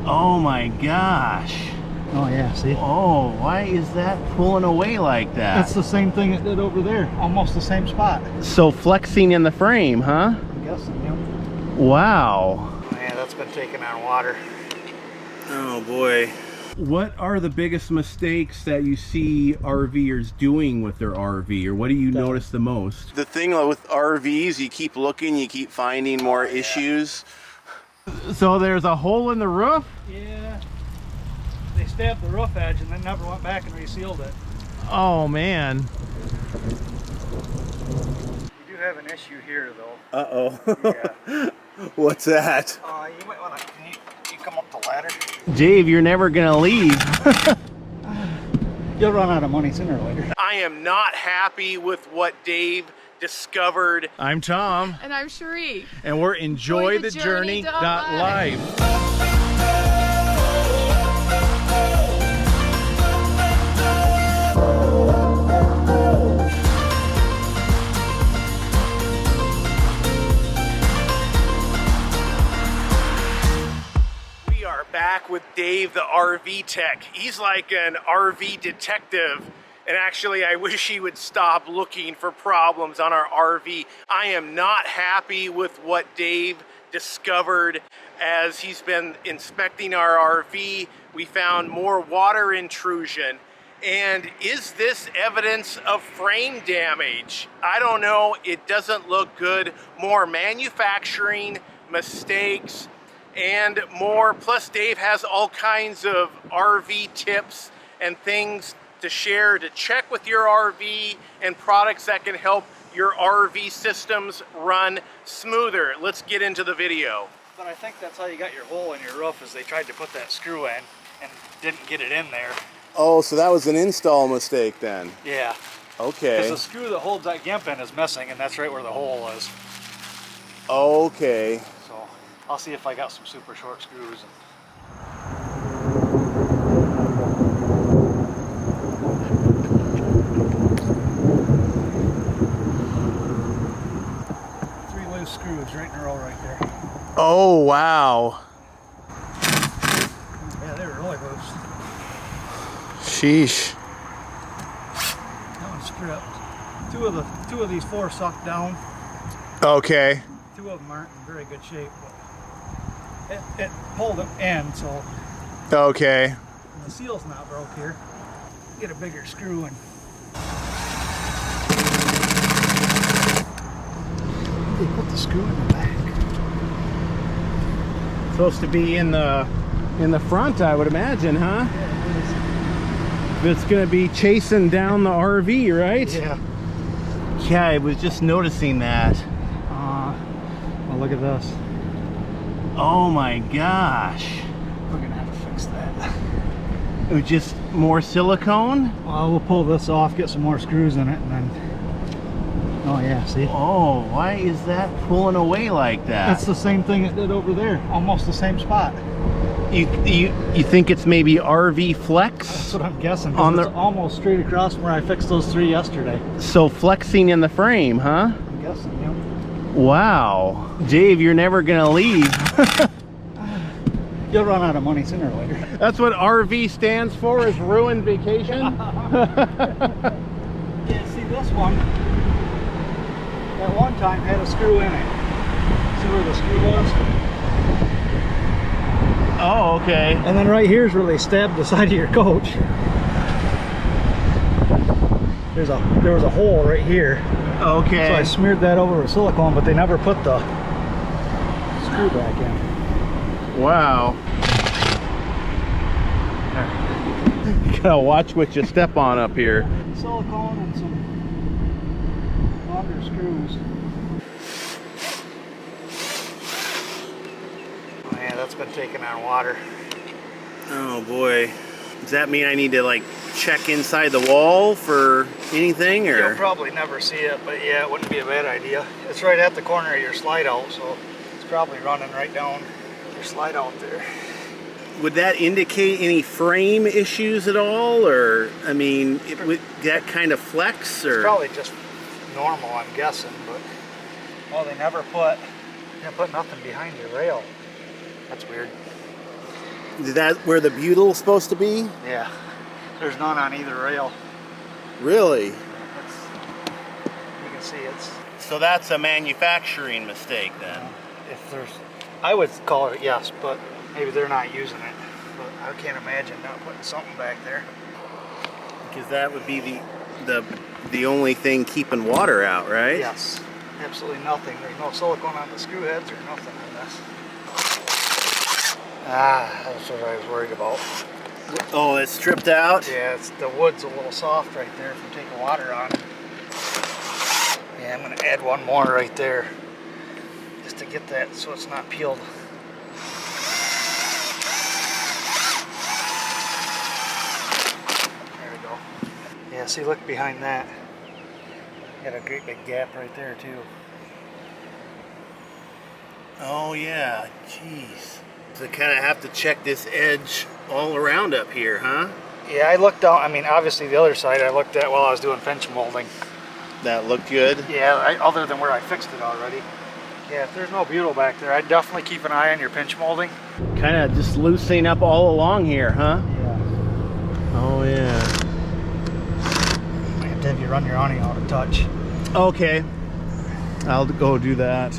Oh my gosh. Oh yeah, see? Oh, why is that pulling away like that? That's the same thing it did over there. Almost the same spot. So flexing in the frame, huh? I'm guessing, yep. Wow. Oh yeah, that's been taking on water. Oh boy. What are the biggest mistakes that you see RVers doing with their RV, or what do you notice the most? The thing with RVs, you keep looking, you keep finding more issues. So there's a hole in the roof? Yeah. They stabbed the roof edge and then never went back and resealed it. Oh man. We do have an issue here though. Uh-oh. Yeah. What's that? You might want to, can you come up the ladder? Dave, you're never gonna leave. You'll run out of money sooner or later. I am not happy with what Dave discovered. I'm Tom. And I'm Cheri. And we're EnjoyTheJourney.Life. Back with Dave, the RV tech. He's like an RV detective, and actually I wish he would stop looking for problems on our RV. I am not happy with what Dave discovered as he's been inspecting our RV. We found more water intrusion. And is this evidence of frame damage? I don't know. It doesn't look good. More manufacturing mistakes and more. Plus Dave has all kinds of RV tips and things to share to check with your RV and products that can help your RV systems run smoother. Let's get into the video. But I think that's how you got your hole in your roof, is they tried to put that screw in and didn't get it in there. Oh, so that was an install mistake then? Yeah. Okay. Because the screw that holds that gimp in is missing, and that's right where the hole is. Okay. So I'll see if I got some super short screws. 3 loose screws right in a row right there. Oh, wow. Yeah, they were really loose. Sheesh. That one's stripped. Two of these 4 sucked down. Okay. 2 of them aren't in very good shape, but it pulled them in, so. Okay. And the seal's not broke here. Get a bigger screw and. They put the screw in the back. Supposed to be in the front, I would imagine, huh? Yeah, It's gonna be chasing down the RV, right? yeah. Yeah, I was just noticing that. Well, look at this. Oh my gosh. We're gonna have to fix that. It was just more silicone? Well, we'll pull this off, get some more screws in it, and then. Oh yeah, see? Oh, why is that pulling away like that? That's the same thing it did over there. Almost the same spot. You think it's maybe RV flex? That's what I'm guessing. On It's the almost straight across from where I fixed those 3 yesterday. So flexing in the frame, huh? I'm guessing, yeah. Wow. Dave, you're never gonna leave. You'll run out of money sooner or later. That's what RV stands for, is ruined vacation. Yeah, see this one, at one time had a screw in it. See where the screw was? Oh, okay. And then right here is where they stabbed the side of your coach. There was a hole right here. Okay. So I smeared that over with silicone, but they never put the screw back in. Wow. You gotta watch what you step on up here. Silicone and some longer screws. Oh yeah, that's been taking on water. Oh boy. Does that mean I need to like check inside the wall for anything, or? You'll probably never see it, but yeah, it wouldn't be a bad idea. It's right at the corner of your slide out, so it's probably running right down your slide out there. Would that indicate any frame issues at all, or I mean, would that kind of flex, or? It's probably just normal, I'm guessing, but well, they never put nothing behind your rail. That's weird. Is that where the butyl's supposed to be? Yeah. There's none on either rail. Really? You can see it's... So that's a manufacturing mistake then? If there's... I would call it yes, but maybe they're not using it. But I can't imagine not putting something back there. Because that would be the only thing keeping water out, right? Yes. Absolutely nothing. There's no silicone on the screw heads or nothing on this. That's what I was worried about. Oh, it's stripped out? Yeah, the wood's a little soft right there from taking water on. Yeah, I'm going to add one more right there just to get that so it's not peeled. There we go. Yeah, see, look behind that. Got a great big gap right there too. Oh yeah, jeez. So kind of have to check this edge all around up here, huh? Yeah, I looked down, I mean, obviously the other side I looked at while I was doing pinch molding. That looked good? Yeah, other than where I fixed it already. Yeah, if there's no butyl back there, I'd definitely keep an eye on your pinch molding. Kind of just loosening up all along here, huh? Yeah. Oh yeah. I have to have you run your awning out a touch. Okay. I'll go do that.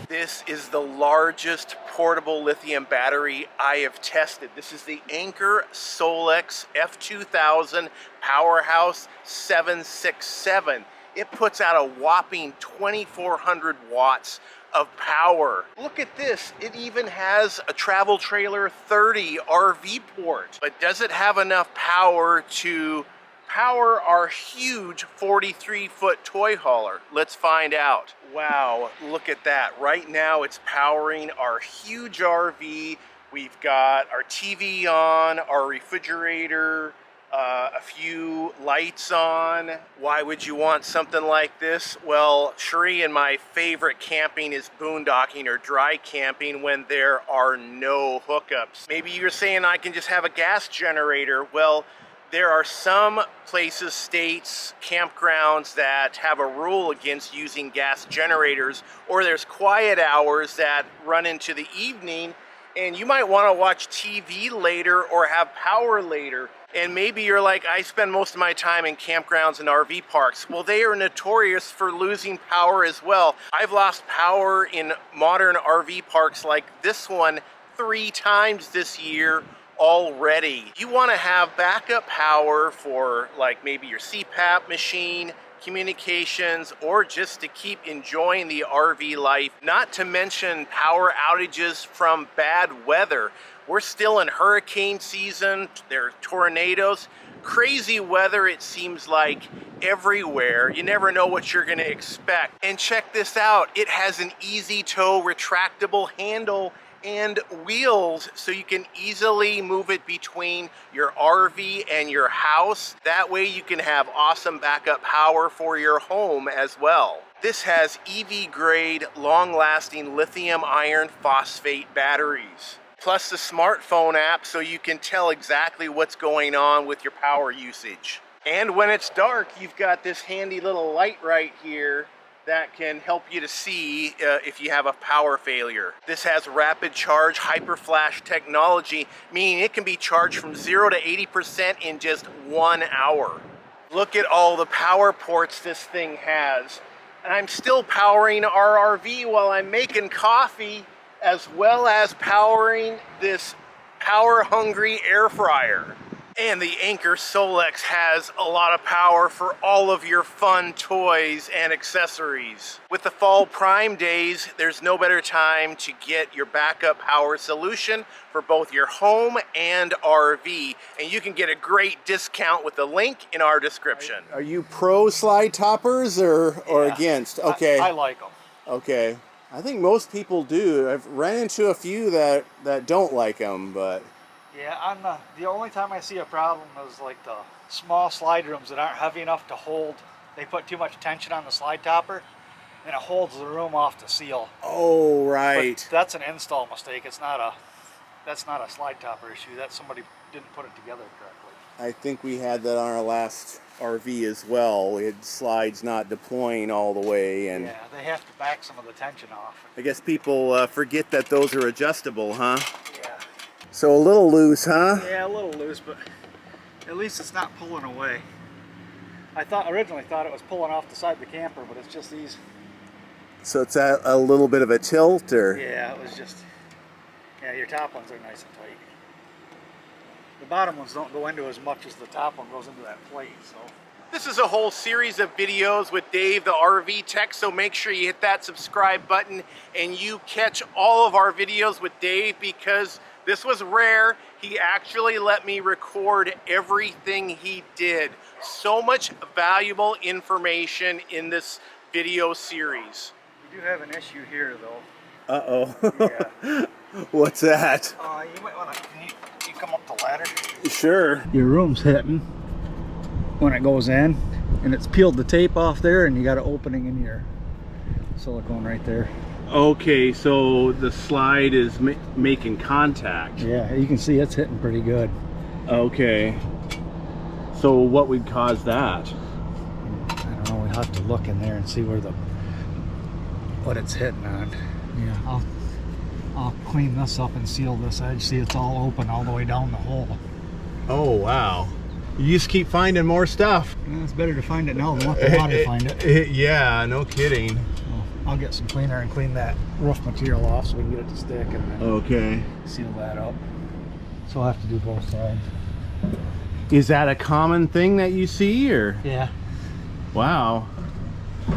This is the largest portable lithium battery I have tested. This is the Anker Solex F2000 PowerHouse 767. It puts out a whopping 2,400 watts of power. Look at this, it even has a travel trailer 30 RV port. But does it have enough power to power our huge 43-foot toy hauler? Let's find out. Wow, look at that. Right now it's powering our huge RV. We've got our TV on, our refrigerator, a few lights on. Why would you want something like this? Well, Cheri and my favorite camping is boondocking or dry camping when there are no hookups. Maybe you're saying I can just have a gas generator. Well, there are some places, states, campgrounds that have a rule against using gas generators, or there's quiet hours that run into the evening, and you might want to watch TV later or have power later. And maybe you're like, I spend most of my time in campgrounds and RV parks. Well, they are notorious for losing power as well. I've lost power in modern RV parks like this one 3 times this year already. You want to have backup power for like maybe your CPAP machine, communications, or just to keep enjoying the RV life, not to mention power outages from bad weather. We're still in hurricane season, there are tornadoes, crazy weather it seems like everywhere. You never know what you're gonna expect. And check this out, it has an easy tow retractable handle and wheels, so you can easily move it between your RV and your house. That way you can have awesome backup power for your home as well. This has EV grade, long-lasting lithium iron phosphate batteries, plus the smartphone app so you can tell exactly what's going on with your power usage. And when it's dark, you've got this handy little light right here that can help you to see if you have a power failure. This has rapid charge hyper flash technology, meaning it can be charged from 0 to 80% in just 1 hour. Look at all the power ports this thing has. And I'm still powering our RV while I'm making coffee, as well as powering this power-hungry air fryer. And the Anker Solex has a lot of power for all of your fun toys and accessories. With the fall prime days, there's no better time to get your backup power solution for both your home and RV. And you can get a great discount with the link in our description. Are you pro slide toppers or Yeah, against? Okay. I like them. Okay. I think most people do. I've ran into a few that don't like them, but... Yeah, the only time I see a problem is like the small slide rooms that aren't heavy enough to hold. They put too much tension on the slide topper, and it holds the room off the seal. Oh, right. But that's an install mistake. That's not a slide topper issue. That's somebody didn't put it together correctly. I think we had that on our last RV as well. We had slides not deploying all the way, and Yeah, they have to back some of the tension off. I guess people forget that those are adjustable, huh? Yeah. So a little loose, huh? Yeah, a little loose, but at least it's not pulling away. I originally thought it was pulling off the side of the camper, but it's just these. So it's at a little bit of a tilt, or? Yeah, it was just, yeah, your top ones are nice and tight. The bottom ones don't go into as much as the top one goes into that plate, so. This is a whole series of videos with Dave, the RV tech, so make sure you hit that subscribe button and you catch all of our videos with Dave, because this was rare. He actually let me record everything he did. So much valuable information in this video series. We do have an issue here, though. Uh-oh. Yeah. What's that? You might want to, can you come up the ladder? Sure. Your room's hitting when it goes in, and it's peeled the tape off there, and you got an opening in your silicone right there. Okay, so the slide is making contact. Yeah, you can see it's hitting pretty good. Okay. So what would cause that? I don't know, we'll have to look in there and see what it's hitting on. Yeah, I'll clean this up and seal this edge. See, it's all open all the way down the hole. Oh, wow. You just keep finding more stuff. Yeah, it's better to find it now than let the water find it. Yeah, no kidding. Well, I'll get some cleaner and clean that roof material off so we can get it to stick, and then okay, seal that up. So I'll have to do both sides. Is that a common thing that you see, or? Yeah. Wow.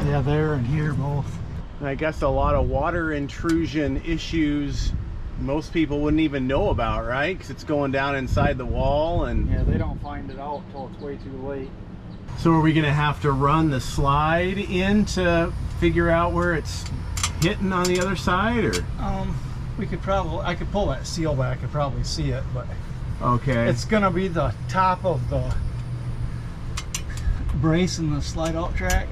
Yeah, there and here both. I guess a lot of water intrusion issues most people wouldn't even know about, right? Because it's going down inside the wall, and yeah, they don't find it out until it's way too late. So are we gonna have to run the slide in to figure out where it's hitting on the other side, or? I could pull that seal back and probably see it, but okay, it's gonna be the top of the brace and the slide out track.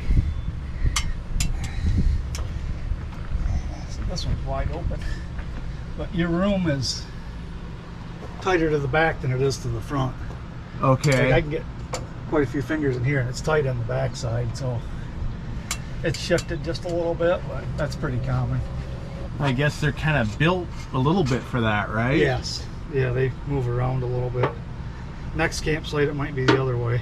So this one's wide open, but your room is tighter to the back than it is to the front. okay. Like I can get quite a few fingers in here, and it's tight on the back side, so it's shifted just a little bit, but that's pretty common. I guess they're kind of built a little bit for that, right? Yes. Yeah, they move around a little bit. Next campsite, it might be the other way.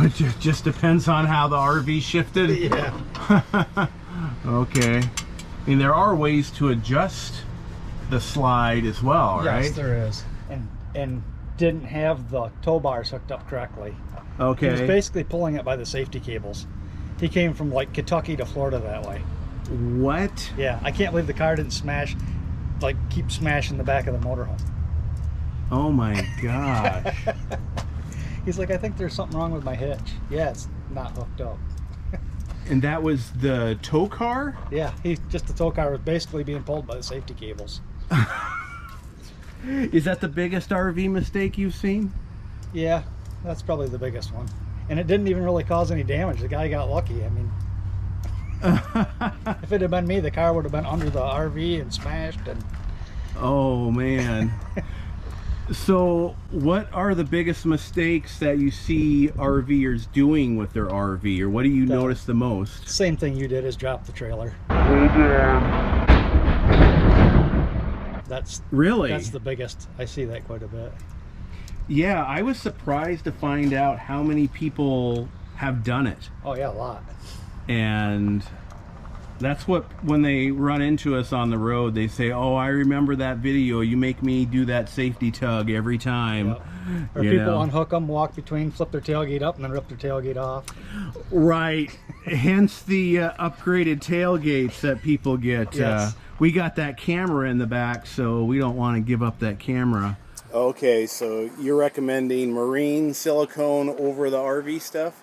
It just depends on how the RV shifted. Yeah. Okay. I mean, there are ways to adjust the slide as well, right? Yes, there is. And didn't have the tow bars hooked up correctly. Okay. He was basically pulling it by the safety cables. He came from like Kentucky to Florida that way. What? Yeah, I can't believe the car didn't smash, like keep smashing the back of the motorhome. Oh my gosh. He's like, I think there's something wrong with my hitch. Yeah, it's not hooked up. And that was the tow car? Yeah, the tow car was basically being pulled by the safety cables. Is that the biggest RV mistake you've seen? Yeah, that's probably the biggest one. And it didn't even really cause any damage. The guy got lucky. I mean, if it had been me, the car would have been under the RV and smashed. And oh man. So what are the biggest mistakes that you see RVers doing with their RV, or what do you notice the most? Same thing you did, is drop the trailer. That's the biggest. I see that quite a bit. Yeah, I was surprised to find out how many people have done it. Oh yeah, a lot. And that's what, when they run into us on the road, they say, oh, I remember that video. You make me do that safety tug every time. Yep. Or people unhook them, walk between, flip their tailgate up, and then rip their tailgate off. Right. Hence the upgraded tailgates that people get. Yes. We got that camera in the back, so we don't want to give up that camera. Okay, so you're recommending marine silicone over the RV stuff?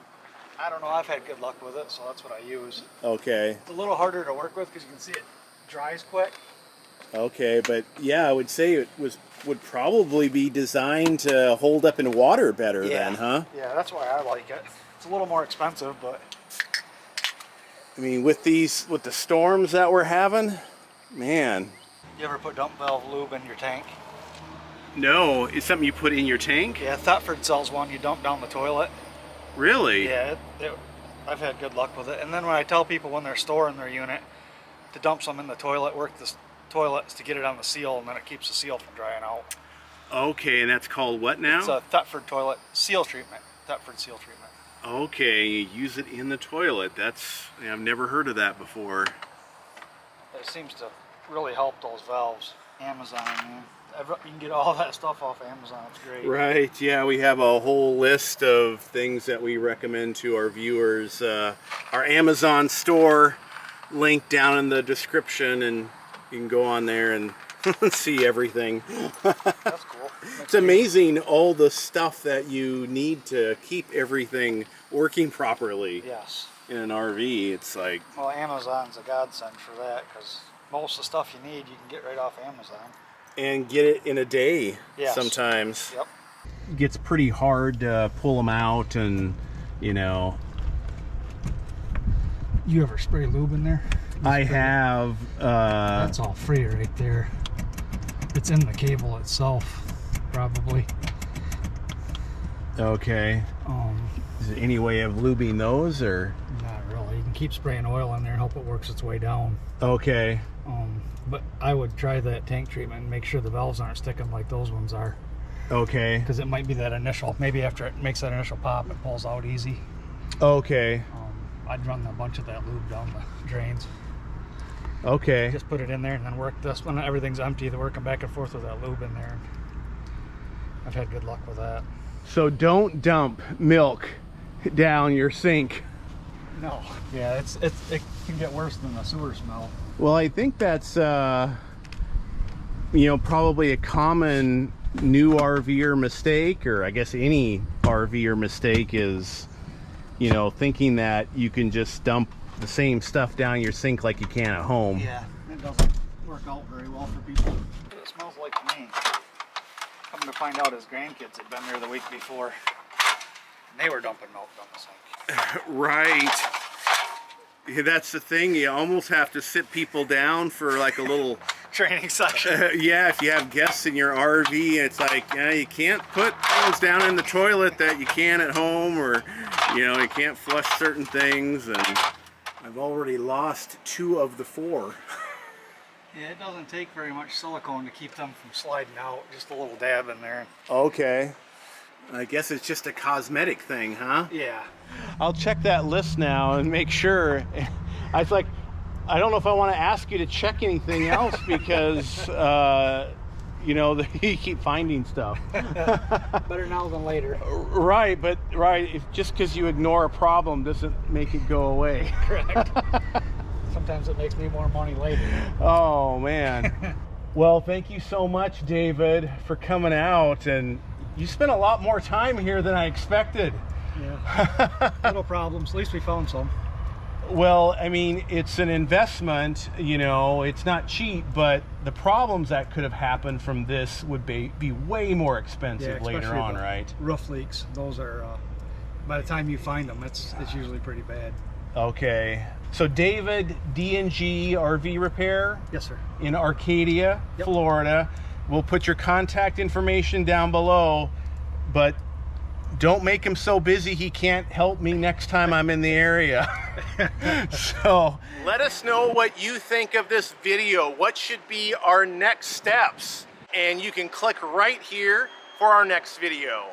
I don't know, I've had good luck with it, so that's what I use. Okay. It's a little harder to work with because you can see it dries quick. Okay, but yeah, I would say it would probably be designed to hold up in water better then, huh? Yeah, that's why I like it. It's a little more expensive, but I mean, with the storms that we're having, man. You ever put dump valve lube in your tank? No, it's something you put in your tank? Yeah, Thetford sells one you dump down the toilet. Really? Yeah, I've had good luck with it. And then when I tell people when they're storing their unit to dump some in the toilet, work the toilets to get it on the seal, and then it keeps the seal from drying out. Okay, and that's called what now? It's a Thetford toilet seal treatment. Thetford seal treatment. Okay, you use it in the toilet. I've never heard of that before. It seems to really help those valves. Amazon, man. You can get all that stuff off Amazon. It's great. Right, yeah, we have a whole list of things that we recommend to our viewers. Our Amazon store, link down in the description, and you can go on there and see everything. That's cool. It's amazing all the stuff that you need to keep everything working properly. Yes. In an RV, it's like... Well, Amazon's a godsend for that, because most of the stuff you need you can get right off Amazon. And get it in a day. Yes. Sometimes. Yep. It gets pretty hard to pull them out, and you know. You ever spray lube in there? I have. That's all free right there. It's in the cable itself, probably. Okay. Is there any way of lubing those, or? Not really. You can keep spraying oil in there and hope it works its way down. Okay. But I would try that tank treatment and make sure the valves aren't sticking like those ones are. Okay. Because it might be that initial, maybe after it makes that initial pop, it pulls out easy. Okay. I'd run a bunch of that lube down the drains. Okay. Just put it in there and then work this. When everything's empty, they're working back and forth with that lube in there. I've had good luck with that. So don't dump milk down your sink. No. Yeah, it can get worse than the sewer smell. Well, I think that's, you know, probably a common new RVer mistake, or I guess any RVer mistake is, you know, thinking that you can just dump the same stuff down your sink like you can at home. Yeah, it doesn't work out very well for people. It smells like to me. Coming to find out his grandkids had been there the week before, and they were dumping milk down the sink. Right. Yeah, that's the thing. You almost have to sit people down for like a little training session. Yeah, if you have guests in your RV, it's like, yeah, you can't put things down in the toilet that you can at home, or you know, you can't flush certain things. And I've already lost 2 of the 4. Yeah, it doesn't take very much silicone to keep them from sliding out. Just a little dab in there. Okay. I guess it's just a cosmetic thing, huh? Yeah. I'll check that list now and make sure. I was like, I don't know if I want to ask you to check anything else because, you know, you keep finding stuff. Better now than later. Right, but just because you ignore a problem doesn't make it go away. Correct. Sometimes it makes me more money later. Oh, man. Well, thank you so much, David, for coming out. And you spent a lot more time here than I expected. Yeah, little problems. At least we found some. Well, I mean, it's an investment, you know, it's not cheap, but the problems that could have happened from this would be way more expensive later on, right? Roof leaks, those are, by the time you find them, it's usually pretty bad. Okay. So David, DNG Repair? Yes, sir. In Arcadia, yep. Florida. We'll put your contact information down below, but don't make him so busy he can't help me next time I'm in the area. So let us know what you think of this video. What should be our next steps? And you can click right here for our next video.